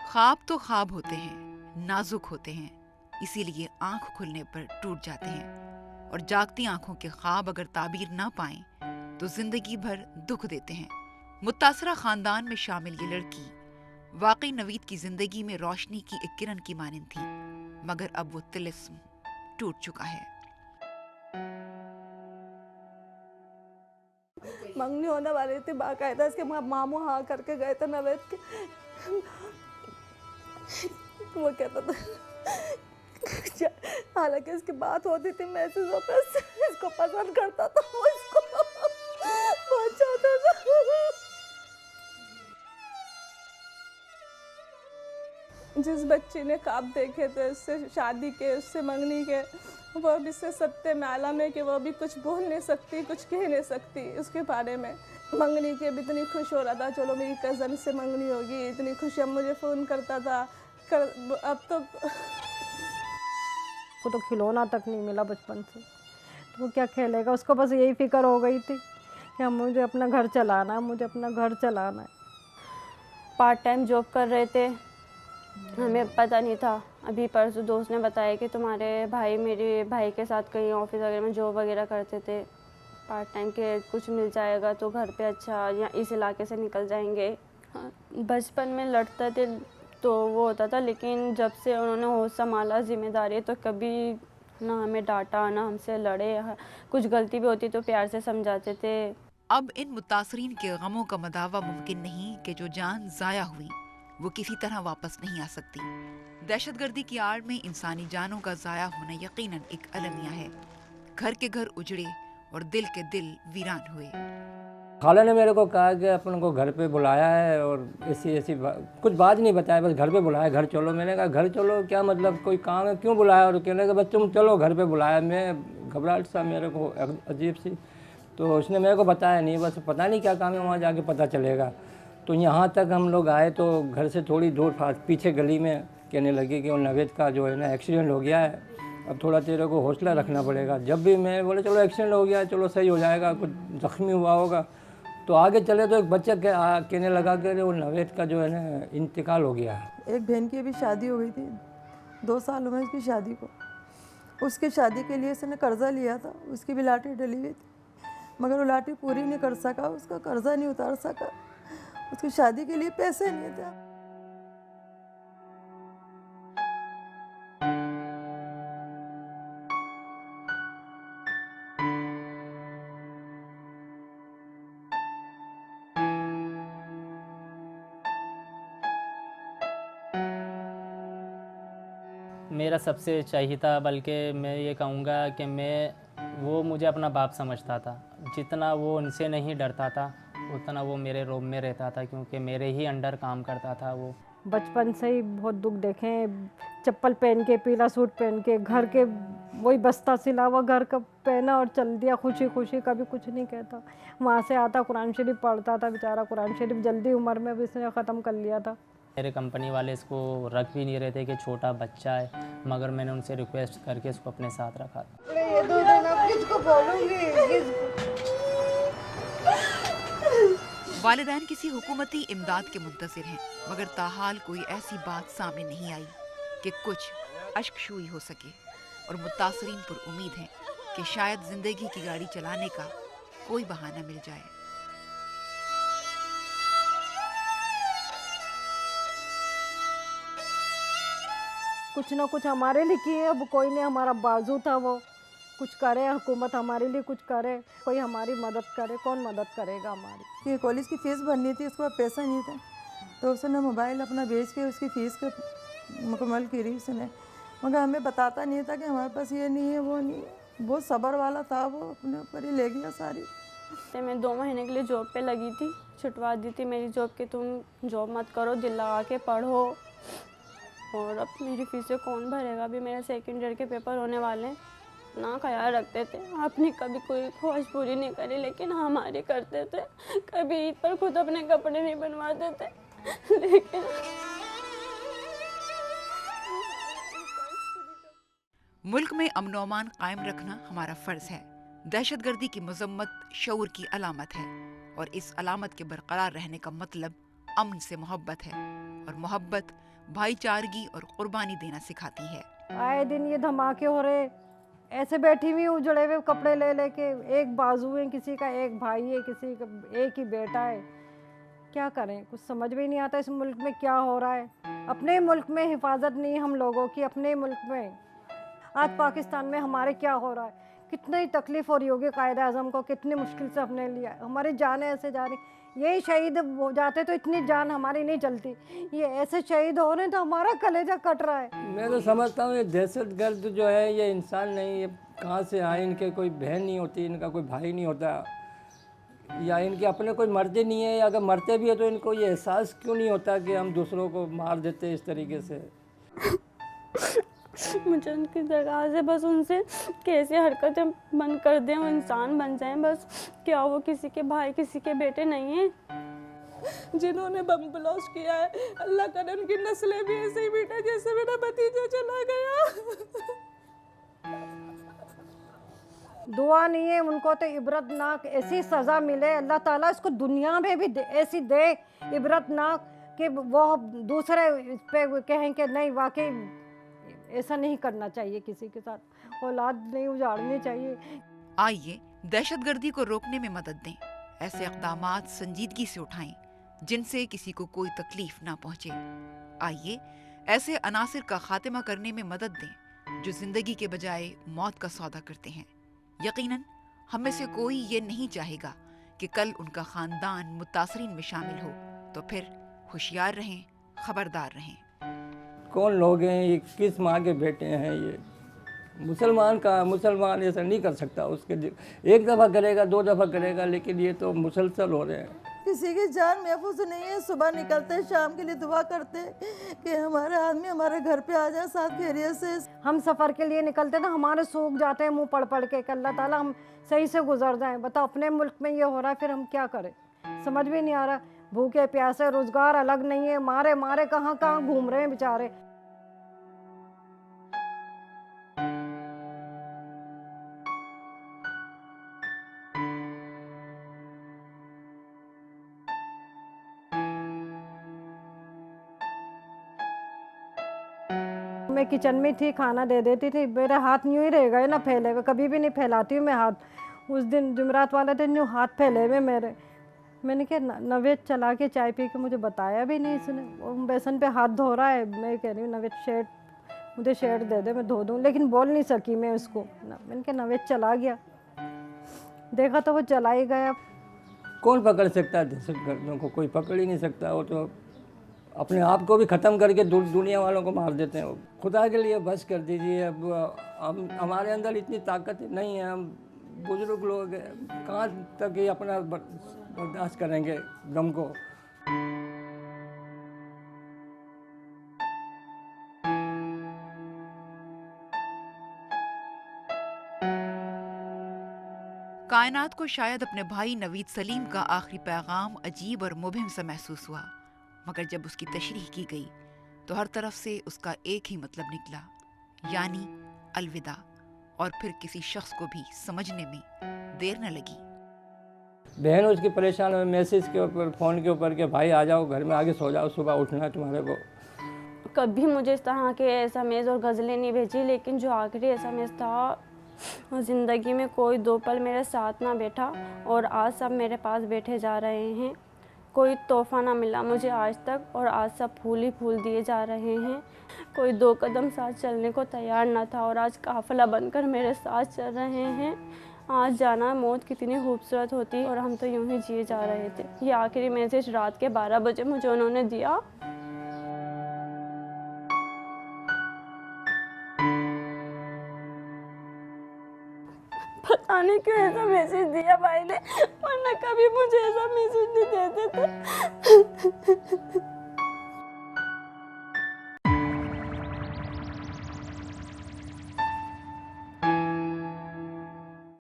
ख्वाब तो ख्वाब होते हैं, नाजुक होते हैं, इसीलिए आंख खुलने पर टूट जाते हैं। और जागती आंखों के ख्वाब अगर ताबीर ना पाएं तो जिंदगी भर दुख देते हैं। मुतासरा खानदान में शामिल ये लड़की वाकई नवीद की जिंदगी में रोशनी की एक किरण की मानिंद थी, मगर अब वो तिलिस्म टूट चुका है। मंगनी होने वाली थी, बाकायदा इसके मामू हाँ करके गए थे नवेद के। वो कहता था, हालांकि इसकी बात होती थी मैसेजों पे, इसको पसंद करता था, वो इसको बहुत चाहता था। जिस बच्ची ने ख्वाब देखे थे उससे शादी के, उससे मंगनी के, वो अब इससे सत्य में आलम है कि वो अभी कुछ बोल नहीं सकती, कुछ कह नहीं सकती उसके बारे में। मंगनी के भी इतनी खुश हो रहा था, चलो मेरी कज़न से मंगनी होगी, इतनी खुशी। अब मुझे फ़ोन करता था, अब तो को तो खिलौना तक नहीं मिला बचपन से, तो वो क्या खेलेगा। उसको बस यही फिक्र हो गई थी कि मुझे अपना घर चलाना है, मुझे अपना घर चलाना है। पार्ट टाइम जॉब कर रहे थे, हमें पता नहीं था। अभी परसों दोस्त ने बताया कि तुम्हारे भाई मेरे भाई के साथ कहीं ऑफिस वगैरह में जॉब वगैरह करते थे, पार्ट टाइम के कुछ मिल जाएगा तो घर पे अच्छा, या इस इलाके से निकल जाएंगे। हाँ, बचपन में लड़ते थे तो वो होता था, लेकिन जब से उन्होंने होश संभाला जिम्मेदारी, तो कभी ना हमें डांटा ना हमसे लड़े। कुछ गलती भी होती तो प्यार से समझाते थे। अब इन मुतासरीन के गमों का मदावा मुमकिन नहीं कि जो जान जाया हुई वो किसी तरह वापस नहीं आ सकती। दहशतगर्दी की आड़ में इंसानी जानों का जाया होना यकीनन एक अलमिया है। घर के घर उजड़े और दिल के दिल वीरान हुए। खाला ने मेरे को कहा कि अपन को घर पे बुलाया है और ऐसी ऐसी कुछ बात नहीं बताया, बस घर पे बुलाया, घर चलो। मैंने कहा घर चलो क्या मतलब, कोई काम है, क्यों बुलाया? और कहने का बस तुम चलो घर पे बुलाया। मैं घबराहट सा, मेरे को अजीब सी, तो उसने मेरे को बताया नहीं, बस पता नहीं क्या काम है, वहाँ जाके पता चलेगा। तो यहाँ तक हम लोग आए तो घर से थोड़ी दूर पीछे गली में कहने लगी कि वो नवेद का जो है ना एक्सीडेंट हो गया है, अब थोड़ा तेरे को हौसला रखना पड़ेगा। जब भी मैं बोले चलो एक्सीडेंट हो गया, चलो सही हो जाएगा, कुछ ज़ख्मी हुआ होगा। तो आगे चले तो एक बच्चा कहने लगा कि वो नवेद का जो है ना इंतकाल हो गया है। एक बहन की अभी शादी हो गई थी, 2 साल हुए उसकी शादी को। उसकी शादी के लिए उसने कर्जा लिया था, उसकी भी लाटरी डली हुई थी, मगर वो लाटरी पूरी नहीं कर सका, उसका कर्जा नहीं उतार सका, उसकी शादी के लिए पैसे नहीं थे। मेरा सबसे चहीता, बल्कि मैं ये कहूँगा कि वो मुझे अपना बाप समझता था। जितना वो उनसे नहीं डरता था उतना वो मेरे रोब में रहता था, क्योंकि मेरे ही अंडर काम करता था वो। बचपन से ही बहुत दुख देखे, चप्पल पहन के, पीला सूट पहन के, घर के वही बस्ता सिला हुआ घर का पहना और चल दिया खुशी खुशी, कभी कुछ नहीं कहता। वहाँ से आता कुरान शरीफ पढ़ता था बेचारा, कुरान शरीफ जल्दी उम्र में भी इसने ख़त्म कर लिया था। मेरे कंपनी वाले इसको रख भी नहीं रहे थे कि छोटा बच्चा है, मगर मैंने उनसे रिक्वेस्ट करके इसको अपने साथ रखा था। ये 2 दिन अब किसको बोलूँगी? वालिदैन किसी हुकूमती इमदाद के मुंतज़िर हैं, मगर ताहाल कोई ऐसी बात सामने नहीं आई कि कुछ अश्कशुई हो सके। और मुतासरीन पर उम्मीद है कि शायद जिंदगी की गाड़ी चलाने का कोई बहाना मिल जाए। कुछ ना कुछ हमारे लिए किए, अब कोई नहीं हमारा बाजू था, वो कुछ करे, हुकूमत हमारे लिए कुछ करे, कोई हमारी मदद करे। कौन मदद करेगा हमारी? कि कॉलेज की फ़ीस भरनी थी, उसके बाद पैसा नहीं था, तो उसने मोबाइल अपना बेच के उसकी फ़ीस का मुकम्मल करी उसने, मगर हमें बताता नहीं था कि हमारे पास ये नहीं है, वो नहीं है। बहुत सब्र वाला था वो, अपने ऊपर ही ले गया सारी। तो मैं 2 महीने के लिए जॉब पे लगी थी, छुटवा दी थी मेरी जॉब कि तुम जॉब मत करो, दिल लगा के पढ़ो, और अब मेरी फीसें कौन भरेगा? अभी मेरे 2nd ईयर के पेपर होने वाले हैं। ना ख्याल रखते थे, आपने कभी कोई ख्वाहिश पूरी नहीं करी, लेकिन हमारी करते थे। कभी ईद पर खुद अपने कपड़े नहीं बनवाते थे, लेकिन मुल्क में अमन व अमान कायम रखना हमारा फर्ज है। दहशतगर्दी की मजम्मत शऊर की अलामत है, और इस अलामत के बरकरार रहने का मतलब अमन से मोहब्बत है, और मोहब्बत भाईचारगी और कुर्बानी देना सिखाती है। आए दिन ये धमाके हो रहे, ऐसे बैठी हुई उजड़े हुए कपड़े ले लेके, एक बाजू है किसी का, एक भाई है किसी का, एक ही बेटा है। क्या करें, कुछ समझ में नहीं आता इस मुल्क में क्या हो रहा है। अपने मुल्क में हिफाजत नहीं है हम लोगों की, अपने मुल्क में। आज पाकिस्तान में हमारे क्या हो रहा है, कितनी तकलीफ़ हो रही होगी कायद आज़म को, कितनी मुश्किल से हमने लिया, हमारी जानें ऐसे जा रही। यही शहीद हो जाते तो इतनी जान हमारी नहीं चलती, ये ऐसे शहीद हो रहे हैं तो हमारा कलेजा कट रहा है। मैं तो समझता हूँ ये दहशतगर्द जो है ये इंसान नहीं, ये कहाँ से आए, इनके कोई बहन नहीं होती, इनका कोई भाई नहीं होता, या इनके अपने कोई मरते नहीं है, या अगर मरते भी है तो इनको ये एहसास क्यों नहीं होता कि हम दूसरों को मार देते इस तरीके से। मुझे उनकी जगह से बस उनसे कैसे हरकतें बंद कर दें, वो इंसान बन जाएं बस। क्या वो किसी के भाई किसी के बेटे नहीं हैं? जिन्होंने बम ब्लास्ट किया है, अल्लाह करे उनकी नस्लें भी ऐसे ही मिटे जैसे मेरा भतीजा चला गया। दुआ नहीं है उनको तो इबरतनाक ऐसी सज़ा मिले, अल्लाह ताला इसको दुनिया में भी ऐसी दे इबरतनाक कि वो दूसरे इस पे कहें कि नहीं वाकई ऐसा नहीं करना चाहिए, किसी के साथ औलाद नहीं उजाड़नी चाहिए। आइए दहशतगर्दी को रोकने में मदद दें, ऐसे इक़दामात संजीदगी से उठाएं जिनसे किसी को कोई तकलीफ ना पहुंचे। आइए ऐसे अनासिर का खात्मा करने में मदद दें जो जिंदगी के बजाय मौत का सौदा करते हैं। यकीनन हम में से कोई ये नहीं चाहेगा कि कल उनका खानदान मुतासरीन में शामिल हो, तो फिर होशियार रहें, खबरदार रहें। कौन लोग हैं ये, किस माँ के बेटे हैं ये? मुसलमान ऐसा नहीं कर सकता, उसके एक दफ़ा करेगा 2 दफ़ा करेगा, लेकिन ये तो मुसलसल हो रहे हैं। किसी की जान महफूज नहीं है। सुबह निकलते शाम के लिए दुआ करते कि हमारे आदमी हमारे घर पे आ जाए साथ खैरियत से। हम सफ़र के लिए निकलते ना, हमारे सूख जाते हैं मुंह पढ़ पढ़ के, कि अल्लाह ताला हम सही से गुजर जाएं। बताओ अपने मुल्क में ये हो रहा है, फिर हम क्या करें, समझ भी नहीं आ रहा। भूखे प्यासे, रोज़गार अलग नहीं है, मारे मारे कहाँ कहाँ घूम रहे हैं बेचारे। मैं किचन में थी, खाना दे देती थी, मेरे हाथ यूँ ही रह गए ना फैले हुए, कभी भी नहीं फैलाती हूँ मैं हाथ। उस दिन जुमेरात वाले दिन यूँ हाथ फैले हुए मेरे। मैंने क्या नवेद चला के चाय पी के मुझे बताया भी नहीं इसने। वो बेसन पे हाथ धो रहा है, मैं कह रही हूँ नवेद शेड मुझे शेड दे दे मैं धो दूँ, लेकिन बोल नहीं सकी मैं उसको। मैंने कहा नवेद चला गया, देखा तो वो चला ही गया। कौन पकड़ सकता है दहशतगर्दों को? कोई पकड़ ही नहीं सकता। वो तो अपने आप को भी ख़त्म करके दुनिया वालों को मार देते हैं। खुदा के लिए बस कर दीजिए। अब हमारे अंदर इतनी ताकत नहीं है, हम बुजुर्ग लोग हैं, कहाँ तक ये अपना बर्दाश्त करेंगे गम को। कायनात को शायद अपने भाई नवीद सलीम का आखिरी पैगाम अजीब और मुबहिम सा महसूस हुआ, मगर जब उसकी तशरीह की गई तो हर तरफ से उसका एक ही मतलब निकला, यानी अलविदा। और फिर किसी शख्स को भी समझने में देर न लगी। बहन उसकी परेशान हुई मैसेज के ऊपर, फ़ोन के ऊपर, कि भाई आ जाओ घर में, आगे सो जाओ, सुबह उठना है तुम्हारे को। कभी मुझे इस तरह के एसएमएस और गज़लें नहीं भेजी, लेकिन जो आखिरी एसएमएस था और ज़िंदगी में कोई 2 पल मेरे साथ ना बैठा, और आज सब मेरे पास बैठे जा रहे हैं। कोई तोहफ़ा ना मिला मुझे आज तक, और आज सब फूल ही फूल दिए जा रहे हैं। कोई 2 कदम साथ चलने को तैयार ना था, और आज काफ़िला बनकर मेरे साथ चल रहे हैं। आज जाना मौत कितनी खूबसूरत होती, और हम तो यूं ही जिए जा रहे थे। ये आखिरी मैसेज रात के 12 बजे मुझे उन्होंने दिया। पता नहीं क्यों ऐसा मैसेज दिया भाई ने, वरना कभी मुझे ऐसा मैसेज नहीं देते थे।